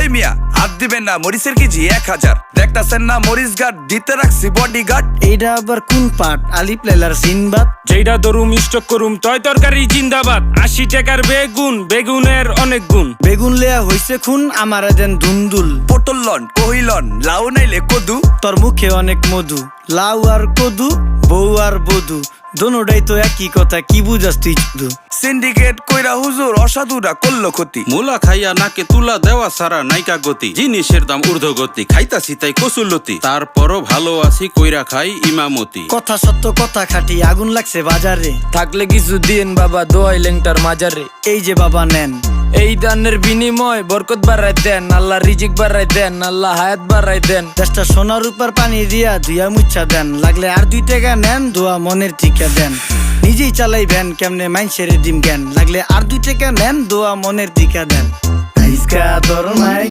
ওই মিয়া হাত দিবেন না, মরিচের কেজি 1000। দেখতাছেন না মরিচ গার্ড দিতে রাখছি বডি গার্ড। এইটা আবার কোন পাট? আলিপ লাইলার সিনবাদ। যেইটা ধরুম স্টক করুম তয় তরকারি জিন্দাবাদ। 80 টাকার বেগুন, বেগুনের অনেক গুণ। বেগুন লেয়া হইছে খুন, আমারে দেন ধুন্দুল। পটল লন, কহিলন, লাউ নাইলে কদু। তোর মুখে অনেক মধু, লাউ আর কদু, বউ আর বধু, দোনোটাই তো একই কথা, কি বুঝাস তুই শুধু? সিন্ডিকেট কইরা হুজুর অসাধুরা করলো ক্ষতি। মুলা খাইয়া নাকে তুলা দেওয়া সারা নাইকা গতি। জিনিসের দাম ঊর্ধ্বগতি, খাইতাছি তাই কসুলতি। তারপরও ভালো আছি কইরা খাই ইমামতি। কথা সত্য কথা খাটি, আগুন লাগছে বাজারে। থাকলে কিছু দিন বাবা, দোয়াই লেংটার মাজারে। এই যে বাবা নেন, এই দানের বিনিময় বরকত বাড়াই দেন, আল্লাহ রিজিক বাড়াই দেন, আল্লাহ হায়াত বাড়াই দেন। দেশটা সোনার উপর পানি দিয়া ধুইয়া মুচ্ছা দেন। লাগলে আর 2 টাকা নেন, দোয়া মনের টিকা দেন। নিজেই চালাই ভ্যান, কেমনে মাইনসেরে দিম জ্ঞান। লাগলে আর 2 টাকা নেন, দোয়া মনের টিকা দেন। আইসকা তোর নাই